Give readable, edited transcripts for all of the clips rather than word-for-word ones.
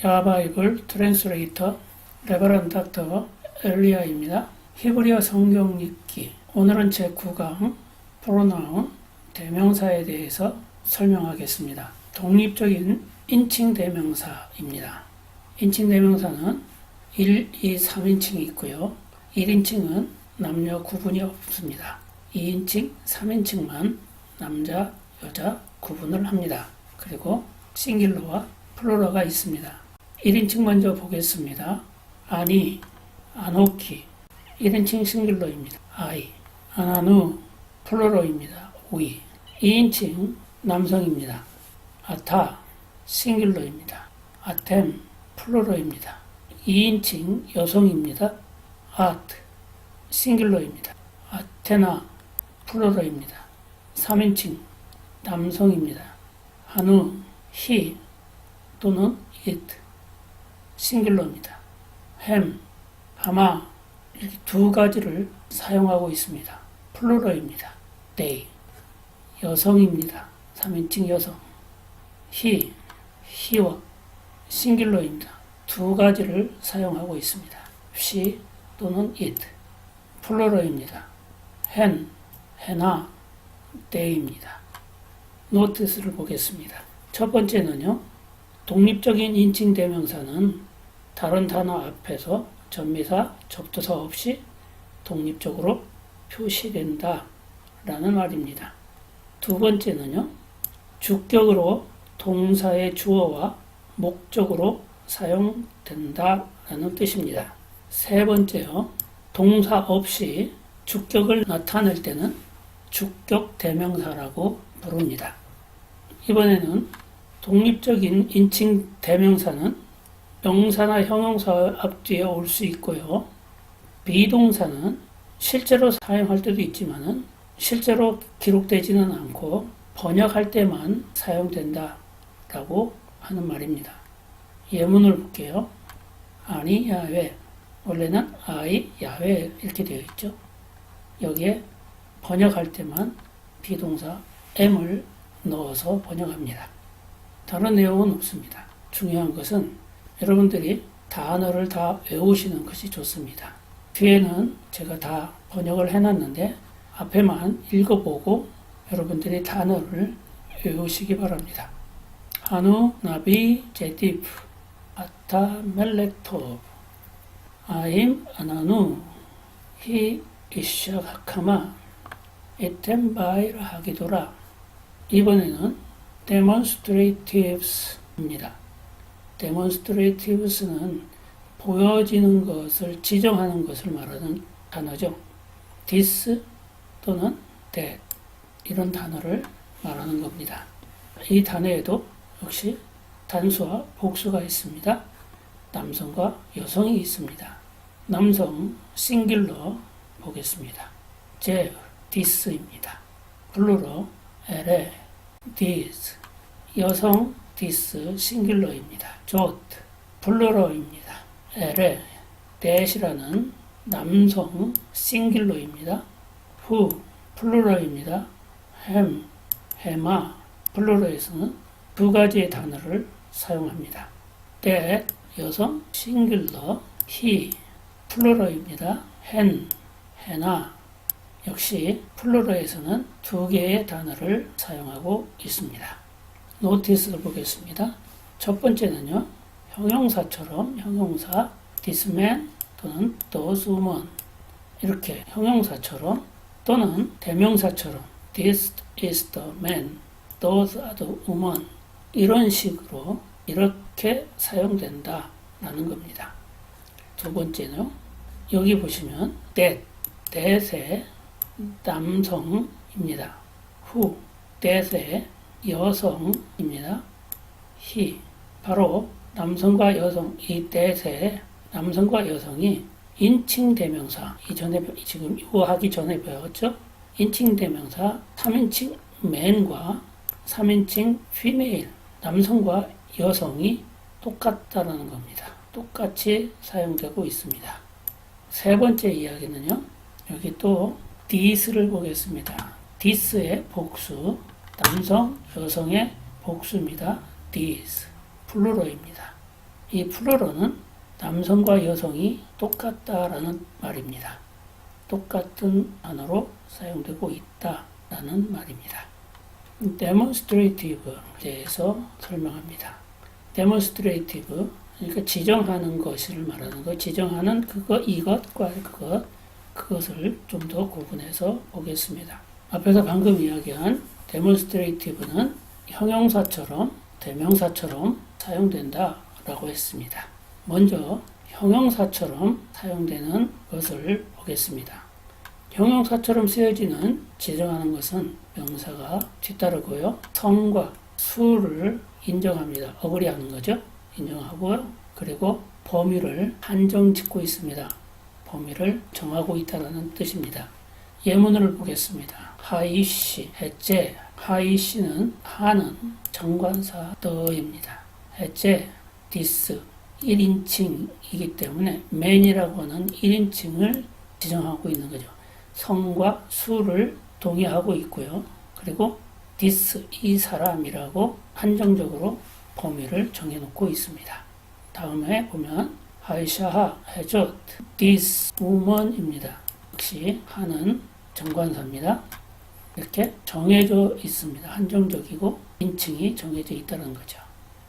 야바이블 트랜스레이터 레버런 닥터 엘리야입니다. 히브리어 성경 읽기. 오늘은 제9강 프로나운 대명사에 대해서 설명하겠습니다. 독립적인 인칭 대명사입니다. 인칭 대명사는 1, 2, 3인칭이 있고요. 1인칭은 남녀 구분이 없습니다. 2인칭, 3인칭만 남자, 여자 구분을 합니다. 그리고 싱귤러와 플루럴가 있습니다. 1인칭 먼저 보겠습니다. 아니, 아노키, 1인칭 싱귤러입니다. 아이, 아나누, 플루럴입니다. 오이. 2인칭 남성입니다. 아타, 싱귤러입니다. 아템, 플루럴입니다. 2인칭 여성입니다. 아트, 싱귤러입니다. 아테나, 플루럴입니다. 3인칭 남성입니다. 한우, 히 또는 it, 싱귤러입니다. 햄, 하마 이렇게 두 가지를 사용하고 있습니다. 플루럴입니다. they, 여성입니다. 3인칭 여성. he, he와 싱귤러입니다. 두 가지를 사용하고 있습니다. she 또는 it, 플루럴입니다. hen, 해나, they입니다. 노티스를 보겠습니다. 첫 번째는요. 독립적인 인칭 대명사는 다른 단어 앞에서 전미사, 접두사 없이 독립적으로 표시된다 라는 말입니다. 두 번째는요. 주격으로 동사의 주어와 목적으로 사용된다 라는 뜻입니다. 세 번째요. 동사 없이 주격을 나타낼 때는 주격 대명사라고 부릅니다. 이번에는 독립적인 인칭 대명사는 명사나 형용사 앞뒤에 올 수 있고요. 비동사는 실제로 사용할 때도 있지만은 실제로 기록되지는 않고 번역할 때만 사용된다 라고 하는 말입니다. 예문을 볼게요. 아니 야훼, 원래는 아이 야훼 이렇게 되어 있죠. 여기에 번역할 때만 비동사 m을 넣어서 번역합니다. 다른 내용은 없습니다. 중요한 것은 여러분들이 단어를 다 외우시는 것이 좋습니다. 뒤에는 제가 다 번역을 해놨는데 앞에만 읽어보고 여러분들이 단어를 외우시기 바랍니다. 하누 나비 제디프 아타 멜렉토 아임 아나누 히 이샤 하카마 에템 바이르 하기도라. 이번에는 demonstratives입니다. demonstratives는 보여지는 것을 지정하는 것을 말하는 단어죠. this 또는 that 이런 단어를 말하는 겁니다. 이 단어에도 역시 단수와 복수가 있습니다. 남성과 여성이 있습니다. 남성 싱귤러 보겠습니다. 제 this입니다. 플루럴 엘에 these, 여성 this 싱귤러입니다. jot, 플루럴입니다. 엘에 that이라는 남성 싱귤러입니다. who, 플루럴입니다. hem, 해마, 플루럴에서는 두 가지의 단어를 사용합니다. that, 여성 싱귤러, he, 플루럴입니다. hen, 해나, 역시 플루럴에서는 두 개의 단어를 사용하고 있습니다. 노티스를 보겠습니다. 첫 번째는요. 형용사처럼 형용사 this man 또는 those women 이렇게 형용사처럼 또는 대명사처럼 this is the man, those are the women 이런 식으로 이렇게 사용된다 라는 겁니다. 두 번째는 여기 보시면 that의 남성입니다. who, that의 여성입니다. he, 바로 남성과 여성, 이 that의 남성과 여성이 인칭 대명사, 이전에 지금 이거 하기 전에 배웠죠? 인칭 대명사 3인칭 man과 3인칭 female, 남성과 여성이 똑같다는 겁니다. 똑같이 사용되고 있습니다. 세 번째 이야기는요. 여기 또 this를 보겠습니다. this의 복수, 남성, 여성의 복수입니다. these, 플루럴입니다. 이 플루럴은 남성과 여성이 똑같다라는 말입니다. 똑같은 단어로 사용되고 있다라는 말입니다. demonstrative에 대해서 설명합니다. demonstrative, 그러니까 지정하는 것을 말하는 것, 지정하는 그것, 이것과 그것을 좀 더 구분해서 보겠습니다. 앞에서 방금 이야기한 demonstrative는 형용사처럼, 대명사처럼 사용된다라고 했습니다. 먼저 형용사처럼 사용되는 것을 보겠습니다. 형용사처럼 쓰여지는 지정하는 것은 명사가 뒤따르고요. 성과 수를 인정합니다. 어그리하는 거죠. 인정하고요. 그리고 범위를 한정 짓고 있습니다. 범위를 정하고 있다는 뜻입니다. 예문을 보겠습니다. 하이시, 해제. 하이시는 하는 정관사 더입니다. 해제, 디스. 1인칭이기 때문에 man이라고 하는 1인칭을 지정하고 있는 거죠. 성과 수를 동의하고 있고요. 그리고 this, 이 사람이라고 한정적으로 범위를 정해놓고 있습니다. 다음에 보면 하이샤하, 해줬, this woman입니다. 역시 하는 정관사입니다. 이렇게 정해져 있습니다. 한정적이고 인칭이 정해져 있다는 거죠.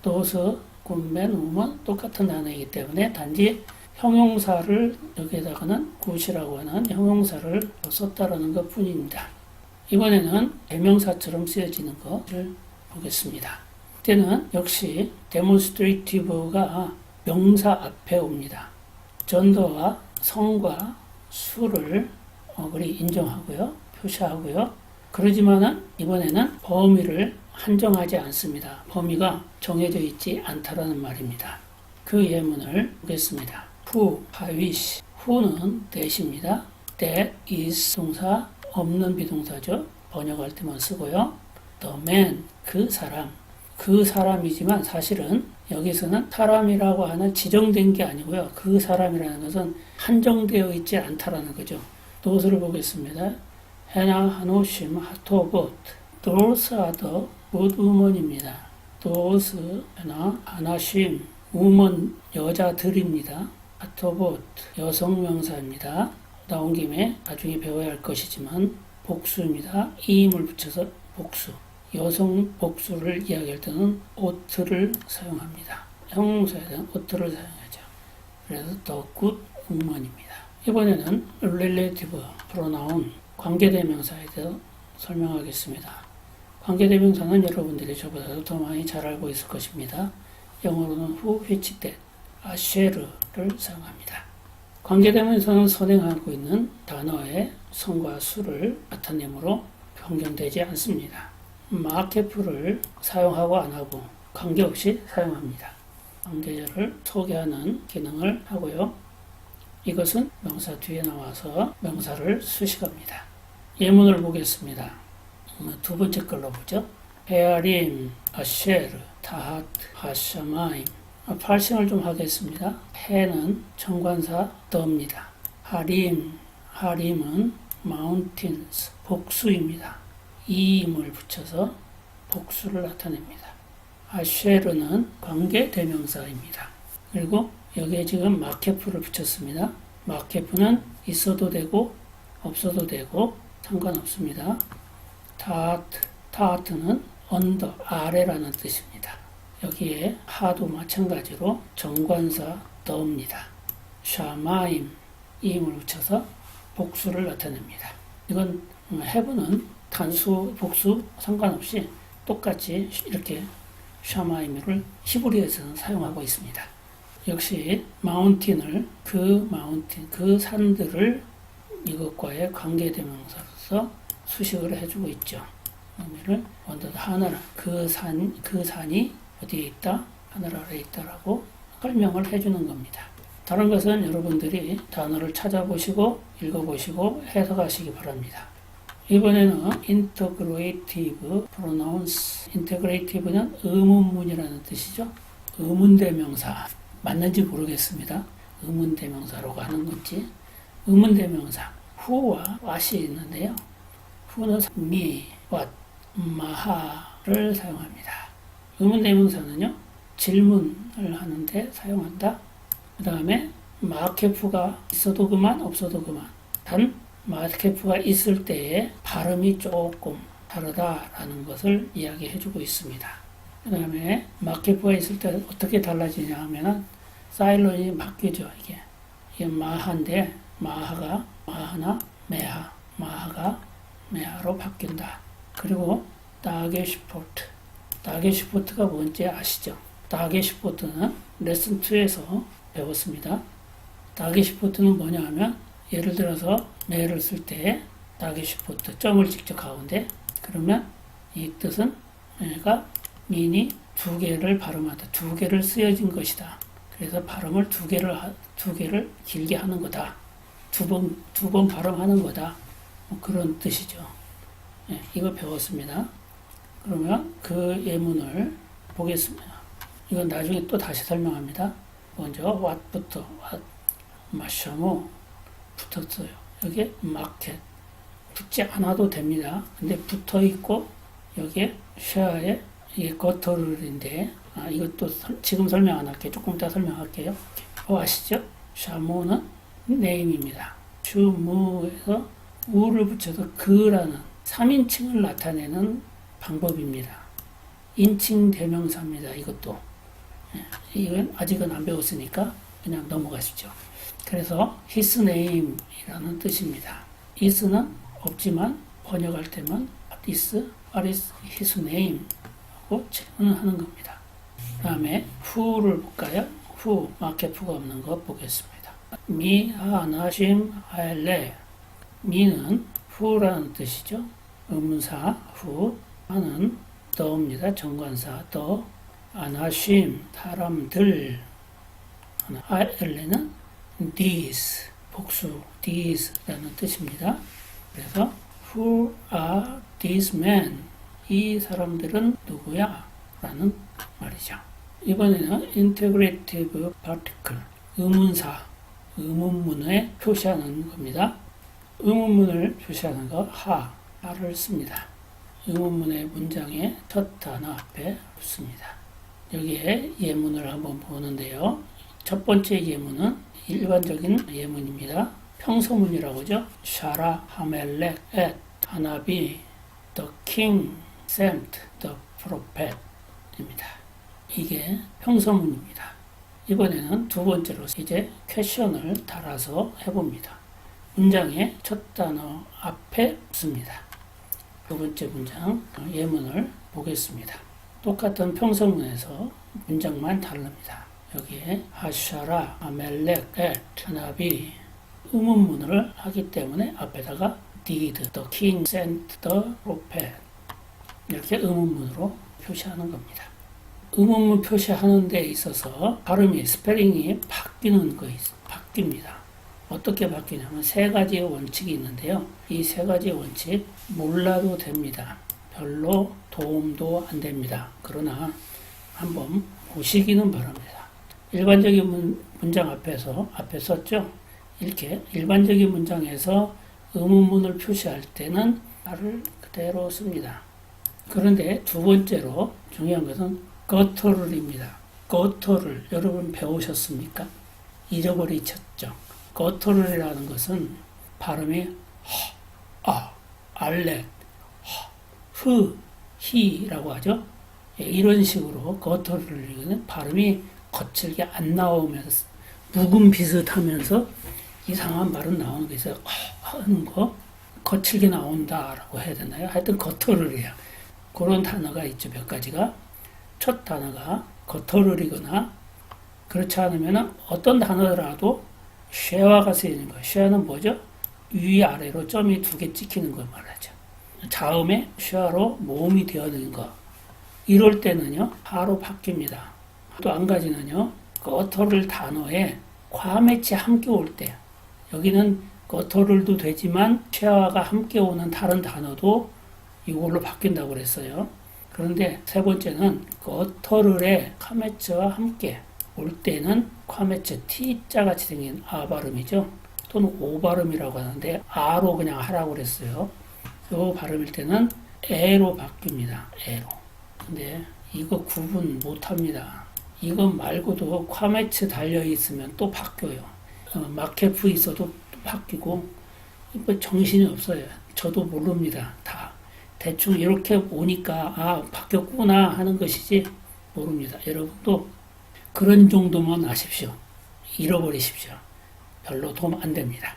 those, 굿맨, 우먼 똑같은 단어이기 때문에 단지 형용사를 여기에다가는 굿이라고 하는 형용사를 썼다라는 것 뿐입니다. 이번에는 대명사처럼 쓰여지는 것을 보겠습니다. 이때는 역시 demonstrative가 명사 앞에 옵니다. 전도와 성과 수를 어그리 인정하고요. 표시하고요. 그러지만은 이번에는 범위를 한정하지 않습니다. 범위가 정해져 있지 않다라는 말입니다. 그 예문을 보겠습니다. who, 하위시. who는 that입니다. that is 동사, 없는 비동사죠. 번역할 때만 쓰고요. the man, 그 사람. 그 사람이지만 사실은 여기서는 사람이라고 하는 지정된 게 아니고요. 그 사람이라는 것은 한정되어 있지 않다라는 거죠. 도스를 보겠습니다. 해나, 하노심, 하토봇. Those are the good women입니다. Those, 해나, 하나심, women, 여자들입니다. 하토봇, 여성 명사입니다. 나온 김에 나중에 배워야 할 것이지만 복수입니다. 이임을 붙여서 복수. 여성 복수를 이야기할 때는 ought,를 사용합니다. 형용사에 대한 ought,를 사용하죠. 그래서 the good woman입니다. 이번에는 relative pronoun, 관계대명사에 대해서 설명하겠습니다. 관계대명사는 여러분들이 저보다도 더 많이 잘 알고 있을 것입니다. 영어로는 who, which, that, shall를 사용합니다. 관계대명사는 선행하고 있는 단어의 성과 수를 나타내므로 변경되지 않습니다. 마케프를 사용하고 안 하고 관계없이 사용합니다. 관계자를 소개하는 기능을 하고요. 이것은 명사 뒤에 나와서 명사를 수식합니다. 예문을 보겠습니다. 두 번째 걸로 보죠. 헤아림, 아쉐르, 타핫, 하샤마임. 발생을 좀 하겠습니다. 해는 정관사 더입니다. 하림은 mountains, 복수입니다. 이임을 붙여서 복수를 나타냅니다. 아쉐르는 관계대명사입니다. 그리고 여기에 지금 마케프를 붙였습니다. 마케프는 있어도 되고 없어도 되고 상관없습니다. 타하트는 언더, 아래라는 뜻입니다. 여기에 하도 마찬가지로 정관사 더입니다. 샤마임, 이임을 붙여서 복수를 나타냅니다. 이건 heaven은 단수, 복수 상관없이 똑같이 이렇게 샤마임을 히브리어에서는 사용하고 있습니다. 역시 마운틴을 그 산들을 이것과의 관계대명사로서 수식을 해주고 있죠. 의미를 원더 하늘아, 그 산이 어디에 있다? 하늘 아래에 있다라고 설명을 해주는 겁니다. 다른 것은 여러분들이 단어를 찾아보시고 읽어보시고 해석하시기 바랍니다. 이번에는 integrative pronouns. integrative는 의문문이라는 뜻이죠. 의문대명사. 맞는지 모르겠습니다. 의문대명사라고 하는 건지. 의문대명사. who와 what이 있는데요. who는 me, what, maha를 사용합니다. 의문대명사는요. 질문을 하는데 사용한다. 그 다음에 마케프가 있어도 그만 없어도 그만. 단 마케프가 있을 때의 발음이 조금 다르다라는 것을 이야기해주고 있습니다. 그 다음에 마케프가 있을 때 어떻게 달라지냐 하면은 사일론이 바뀌죠. 이게 마하인데 마하가 마하나 메하, 마하가 메하로 바뀐다. 그리고 다게슈포트, 다게슈포트가 뭔지 아시죠? 다게슈포트는 레슨 2에서 배웠습니다. 다게슈포트는 뭐냐 하면 예를 들어서 메를 쓸 때 다게슈포트 점을 직접 가운데 그러면 이 뜻은 얘가 민이 두 개를 발음한다. 두 개를 쓰여진 것이다. 그래서 발음을 두 개를 길게 하는 거다. 두 번 발음하는 거다. 뭐 그런 뜻이죠. 네, 이거 배웠습니다. 그러면 그 예문을 보겠습니다. 이건 나중에 또 다시 설명합니다. 먼저 what부터 what, 마샤모 붙었어요. 여기에 market 붙지 않아도 됩니다. 근데 붙어 있고 여기에 share에 이게 거터를인데 이것도 지금 설명 안 할게요. 조금 이따 설명할게요. 아시죠? 샤모는 네임입니다. 슈무에서 우를 붙여서 그라는 3인칭을 나타내는 방법입니다. 인칭 대명사입니다. 이것도. 이건 아직은 안 배웠으니까 그냥 넘어가시죠. 그래서 his name이라는 뜻입니다. is는 없지만 번역할 때만 what is his name 하고 질문을 하는 겁니다. 그 다음에 who를 볼까요? who, 마케프가 없는 거 보겠습니다. 미, 아나, 심, 아엘레. 미는 who라는 뜻이죠. 의문사 who, 아는 the입니다. 정관사 the, 아나심, 사람들, 아엘레는 these, 복수, these라는 뜻입니다. 그래서 who are these men? 이 사람들은 누구야? 라는 말이죠. 이번에는 integrative particle, 의문사, 의문문에 표시하는 겁니다. 의문문을 표시하는 거 하를 씁니다. 의문문의 문장의 첫 단어 앞에 붙습니다. 여기에 예문을 한번 보는데요. 첫 번째 예문은 일반적인 예문입니다. 평서문이라고 하죠. 샤라 하멜렉 앳 하나비 the king sent the prophet 입니다. 이게 평서문입니다. 이번에는 두 번째로 이제 퀘션을 달아서 해봅니다. 문장의 첫 단어 앞에 붙습니다. 두 번째 문장 예문을 보겠습니다. 똑같은 평서문에서 문장만 다릅니다. 여기에 하샤라, 아멜렉, 앳, 하나비 의문문을 하기 때문에 앞에다가 did the king sent the prophet 이렇게 의문문으로 표시하는 겁니다. 의문문 표시하는 데 있어서 발음이 스페링이 바뀝니다. 어떻게 바뀌냐면 세 가지의 원칙이 있는데요. 이 세 가지의 원칙 몰라도 됩니다. 별로 도움도 안 됩니다. 그러나 한번 보시기는 바랍니다. 일반적인 문장 앞에 썼죠? 이렇게 일반적인 문장에서 의문문을 표시할 때는 말을 그대로 씁니다. 그런데 두 번째로 중요한 것은 거터를입니다. 거터를 여러분 배우셨습니까? 잊어버리셨죠? 거터를이라는 것은 발음이 알렉, 히라고 하죠. 이런 식으로 거터를은 발음이 거칠게 안 나오면서 묵음 비슷하면서 이상한 말은 나오는 게 있어요. 하는 거 거칠게 나온다라고 해야 되나요? 하여튼 거터를이야. 그런 단어가 있죠. 몇 가지가. 첫 단어가 거터를이거나 그렇지 않으면 어떤 단어라도 쉐와가 쓰이는 거예요. 쉐는 뭐죠? 위아래로 점이 두 개 찍히는 걸 말하죠. 자음에 쉐로 모음이 되어있는 거. 이럴 때는요. 하로 바뀝니다. 또 한 가지는요. 거터를 단어에 과매치 함께 올 때 여기는 거터를도 되지만 쉐와가 함께 오는 다른 단어도 이걸로 바뀐다고 그랬어요. 그런데 세 번째는 거터를의 카메츠와 함께 올 때는 카메츠 T자 같이 생긴 아 발음이죠. 또는 오 발음이라고 하는데 아로 그냥 하라고 그랬어요. 요 발음일 때는 에로 바뀝니다. 에로. 근데 이거 구분 못 합니다. 이것 말고도 콰메츠 달려 있으면 또 바뀌어요. 마케프 있어도 또 바뀌고 뭐 정신이 없어요. 저도 모릅니다. 다 대충 이렇게 오니까 아 바뀌었구나 하는 것이지 모릅니다. 여러분도 그런 정도만 아십시오. 잃어버리십시오. 별로 도움 안 됩니다.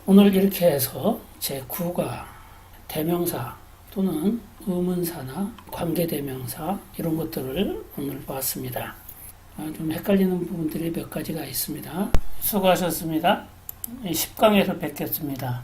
오늘 이렇게 해서 제9가 대명사 또는 의문사나 관계대명사 이런 것들을 오늘 봤습니다. 좀 헷갈리는 부분들이 몇 가지가 있습니다. 수고하셨습니다. 10강에서 뵙겠습니다.